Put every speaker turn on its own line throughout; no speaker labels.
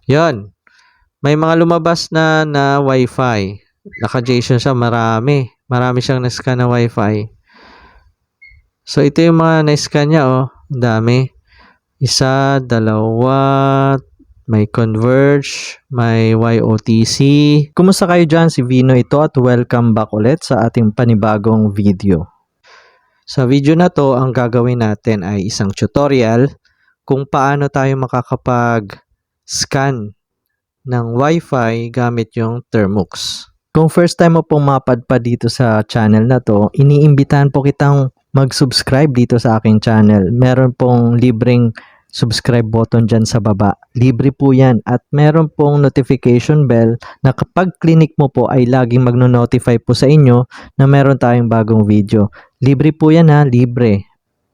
Yon, may mga lumabas na Wi-Fi. Naka-JSON siya, marami. Marami siyang na-scan na Wi-Fi. So, ito yung mga na-scan niya, oh. Ang dami. Isa, dalawa, may Converge, may YOTC. Kumusta kayo dyan? Si Vino ito at welcome back ulit sa ating panibagong video. Sa video na to, ang gagawin natin ay isang tutorial kung paano tayo makakapag-scan ng Wi-Fi gamit yung Termux. Kung first time mo pong mapadpad dito sa channel na to, iniimbitahan po kitang mag-subscribe dito sa aking channel. Meron pong libreng subscribe button dyan sa baba. Libre po yan at meron pong notification bell na kapag clinic mo po ay laging magno-notify po sa inyo na meron tayong bagong video. Libre po yan ha, libre.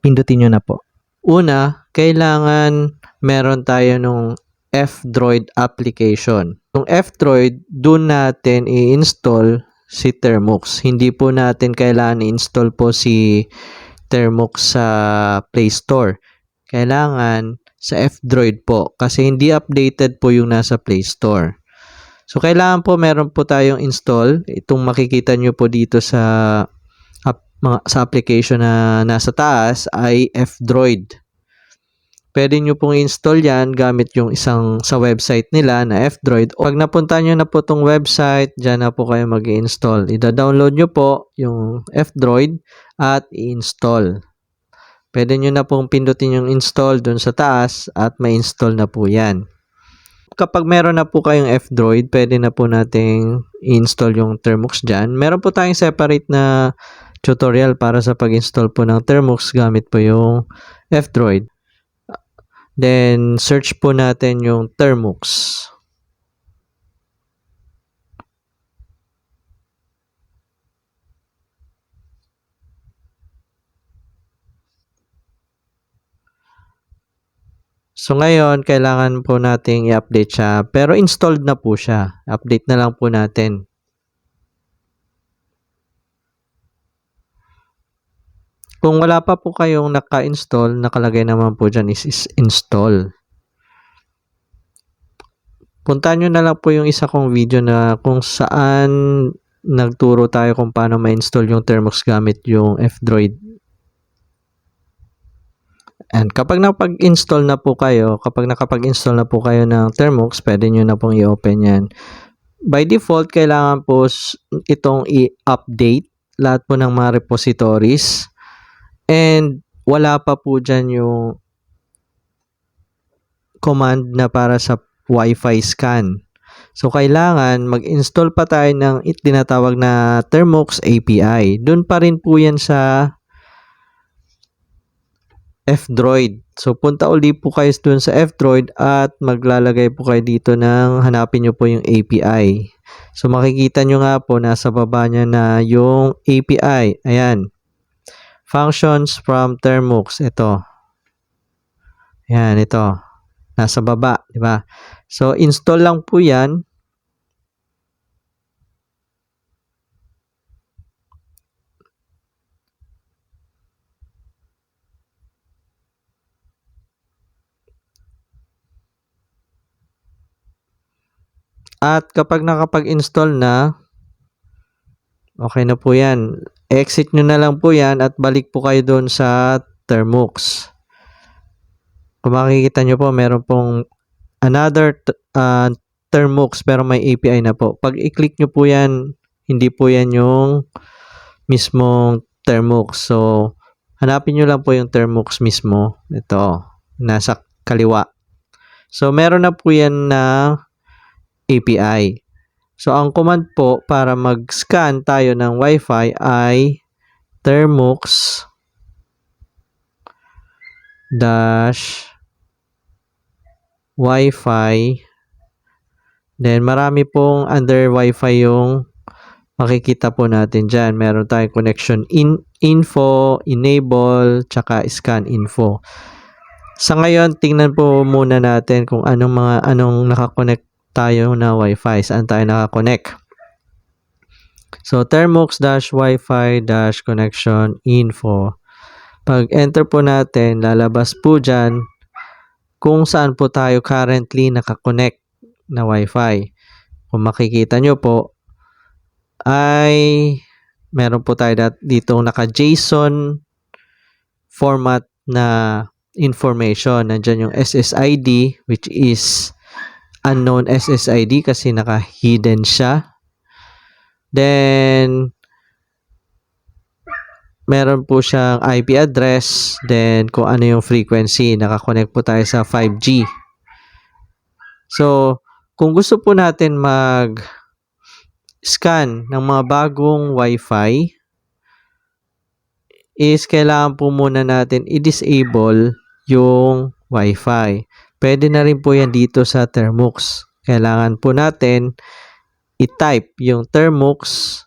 Pindutin nyo na po. Una, kailangan meron tayo nung F-Droid application. Yung F-Droid, doon natin i-install si Termux. Hindi po natin kailangan i-install po si Termux sa Play Store. Kailangan sa F-Droid po kasi hindi updated po yung nasa Play Store. So, kailangan po meron po tayong install. Itong makikita nyo po dito sa application na nasa taas ay F-Droid. Pwede nyo pong install yan gamit yung isang sa website nila na F-Droid. O pag napunta nyo na po tong website, dyan na po kayo mag-i-install. Ida-download nyo po yung F-Droid at i-install. Pwede nyo na pong pindutin yung install dun sa taas at may install na po yan. Kapag meron na po kayong F-Droid, pwede na po nating i-install yung Termux dyan. Meron po tayong separate na tutorial para sa pag-install po ng Termux gamit po yung F-Droid. Then, search po natin yung Termux. So, ngayon, kailangan po nating i-update siya. Pero installed na po siya. Update na lang po natin. Kung wala pa po kayong naka-install, nakalagay naman po dyan is install. Puntahan nyo na lang po yung isa kong video na kung saan nagturo tayo kung paano ma-install yung Termux gamit yung F-Droid. And kapag nakapag-install na po kayo, ng Termux, pwede nyo na pong i-open yan. By default, kailangan po itong i-update lahat po ng mga repositories. And wala pa po dyan yung command na para sa Wi-Fi scan. So, kailangan mag-install pa tayo ng tinatawag na Termux API. Doon pa rin po yan sa F-Droid. So, punta uli po kayo doon sa F-Droid at maglalagay po kayo dito ng hanapin nyo po yung API. So, makikita nyo nga po nasa baba niya na yung API. Ayan. Functions from Termux. Ito. Ayan, ito. Nasa baba, di ba? So, install lang po yan. At kapag nakapag-install na, okay na po yan. Exit nyo na lang po yan at balik po kayo doon sa Termux. Kung makikita nyo po, meron pong another Termux pero may API na po. Pag i-click nyo po yan, hindi po yan yung mismong Termux. So, hanapin nyo lang po yung Termux mismo. Ito, nasa kaliwa. So, meron na po yan na API. So, ang command po para mag-scan tayo ng Wi-Fi ay Termux dash Wi-Fi. Then, marami pong under Wi-Fi yung makikita po natin dyan. Meron tayong connection info, enable, tsaka scan info. Sa ngayon, tingnan po muna natin kung anong nakakonect tayo na Wi-Fi. Saan tayo nakakonect? So, termux-wifi-connection info. Pag enter po natin, lalabas po dyan kung saan po tayo currently nakakonect. na Wi-Fi. Kung makikita nyo po, ay meron po tayo dito naka-JSON format na information. Nandyan yung SSID, which is unknown SSID kasi naka-hidden siya. Then, meron po siyang IP address. Then, kung ano yung frequency. Nakakonect po tayo sa 5G. So, kung gusto po natin mag-scan ng mga bagong Wi-Fi, is kailangan po muna natin i-disable yung Wi-Fi. Pwede na rin po yan dito sa Termux. Kailangan po natin i-type yung Termux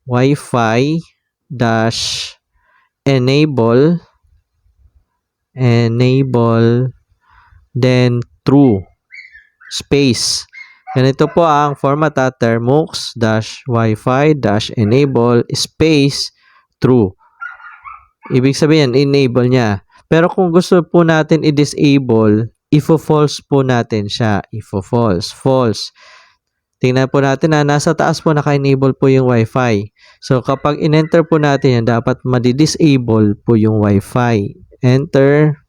Wi-Fi -enable then true space. Ganito po ang format Termux -Wi-Fi -enable space true. Ibig sabihin, enable niya. Pero kung gusto po natin i-disable, ifo-false po natin siya. Ifo-false. False. Tingnan po natin na nasa taas po naka-enable po yung Wi-Fi. So, kapag in-enter po natin yan, dapat madi-disable po yung Wi-Fi. Enter.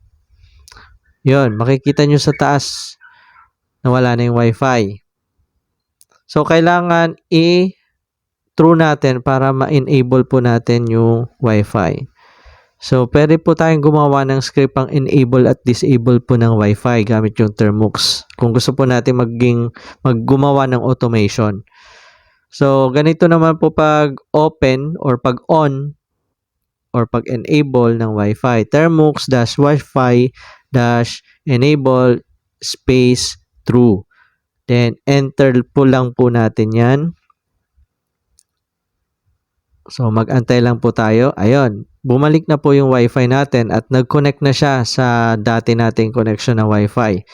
Yun, makikita nyo sa taas na wala na yung Wi-Fi. So, kailangan i-true natin para ma-enable po natin yung Wi-Fi. So, pwede po tayong gumawa ng script pang enable at disable po ng Wi-Fi gamit yung Termux. Kung gusto po natin maggumawa ng automation. So, ganito naman po pag open or pag on or pag enable ng Wi-Fi. Termux -Wi-Fi -enable space true. Then, enter po lang po natin yan. So, mag-antay lang po tayo. Ayun. Bumalik na po yung Wi-Fi natin at nag-connect na siya sa dati nating connection ng Wi-Fi.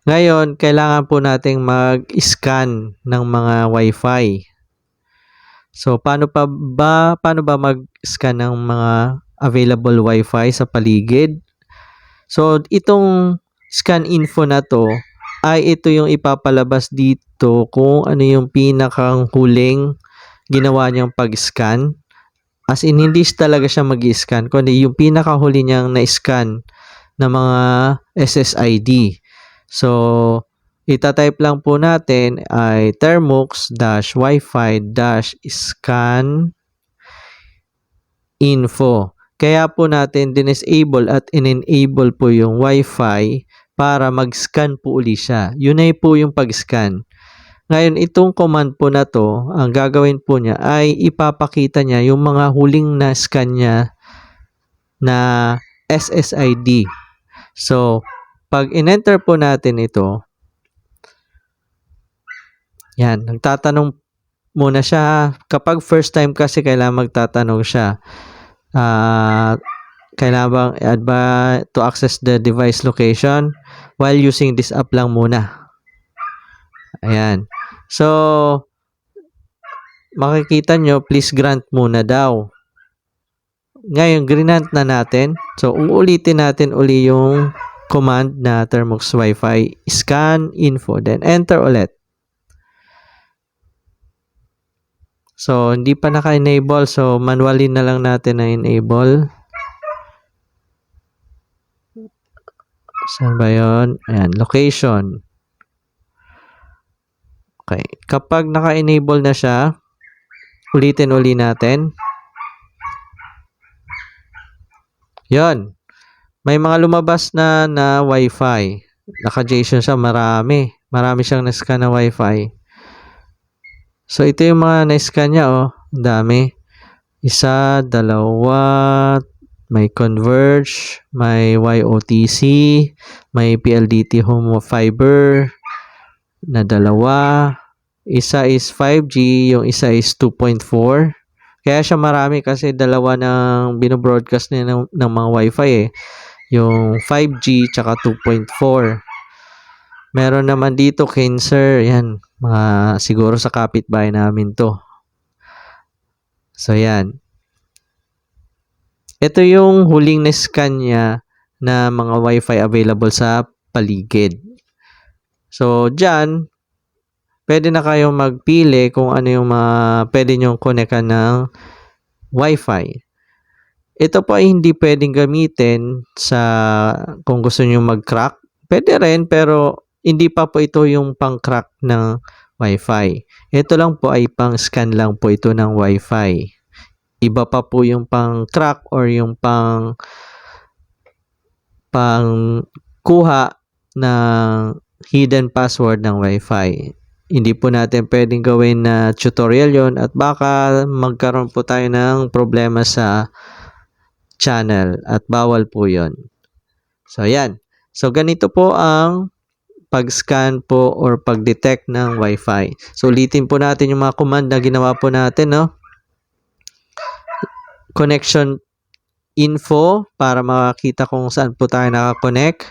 Ngayon, kailangan po nating mag-scan ng mga Wi-Fi. So, paano ba mag-scan ng mga available Wi-Fi sa paligid? So, itong scan info na to ay ito yung ipapalabas dito kung ano yung pinakang huling ginawa niyang pag-scan. As in, hindi talaga siya mag-scan, kundi yung pinakahuli niyang na-scan na mga SSID. So, itatype lang po natin ay Termux -Wi-Fi -scan info. Kaya po natin disable at in-enable po yung Wi-Fi para mag-scan po uli siya. Yun ay po yung pag-scan. Ngayon, itong command po na to, ang gagawin po niya ay ipapakita niya yung mga huling na-scan niya na SSID. So, pag in-enter po natin ito, yan, nagtatanong muna siya. Kapag first time kasi, kailangan magtatanong siya. Kailangan bang add ba to access the device location while using this app lang muna. Ayan. So, makikita nyo, please grant muna daw. Ngayon, grant na natin. So, uulitin natin uli yung command na Termux Wi-Fi scan info. Then, enter ulit. So, hindi pa naka-enable. So, manually na lang natin na enable. Saan ba yun? Ayan, location. Okay. Kapag naka-enable na siya, ulitin uli natin. Yon. May mga lumabas na Wi-Fi. Naka-JSON siya, marami. Marami siyang na-scan na Wi-Fi. So, ito yung mga na-scan niya, oh. Ang dami. Isa, dalawa, may Converge, may YOTC, may PLDT Home Fiber na dalawa. Isa is 5G, yung isa is 2.4. Kaya siya marami kasi dalawa ng binobroadcast niya ng mga Wi-Fi eh. Yung 5G tsaka 2.4. Meron naman dito Cancer, yan. Mga siguro sa kapitbahay namin to. So yan. Ito yung huling na-scan niya na mga Wi-Fi available sa paligid. So dyan, pwede na kayong magpili kung ano yung pwede nyong connectan ng Wi-Fi. Ito po ay hindi pwedeng gamitin kung gusto nyo mag-crack. Pwede rin, pero hindi pa po ito yung pang-crack ng Wi-Fi. Ito lang po ay pang-scan lang po ito ng Wi-Fi. Iba pa po yung pang-crack or yung pang-kuha ng hidden password ng Wi-Fi. Hindi po natin pwedeng gawin na tutorial yon at baka magkaroon po tayo ng problema sa channel at bawal po yon. So, yan. So, ganito po ang pag-scan po or pag-detect ng Wi-Fi. So, ulitin po natin yung mga command na ginawa po natin, no? Connection info para makakita kung saan po tayo nakakonect.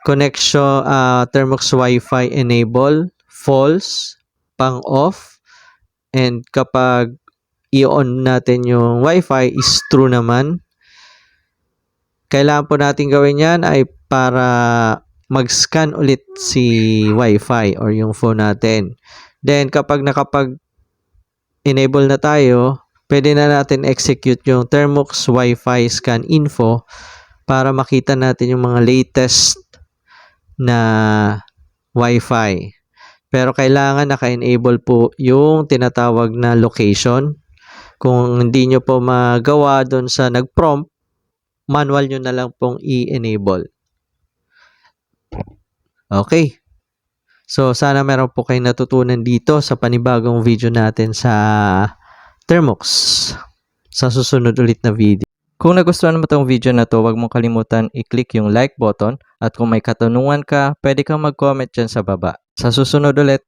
Connection Termux Wi-Fi enable, false, pang off. And kapag i-on natin yung Wi-Fi is true naman. Kailangan po natin gawin yan ay para mag-scan ulit si Wi-Fi or yung phone natin. Then kapag nakapag-enable na tayo, pwede na natin execute yung Termux Wi-Fi scan info para makita natin yung mga latest na Wi-Fi. Pero kailangan naka-enable po yung tinatawag na location. Kung hindi nyo po magawa doon sa nag-prompt, manual nyo na lang pong i-enable. Okay. So, sana meron po kayong natutunan dito sa panibagong video natin sa Termux sa susunod ulit na video. Kung nagustuhan mo itong video na to, huwag mong kalimutan i-click yung like button at kung may katanungan ka, pwede kang mag-comment dyan sa baba. Sa susunod ulit.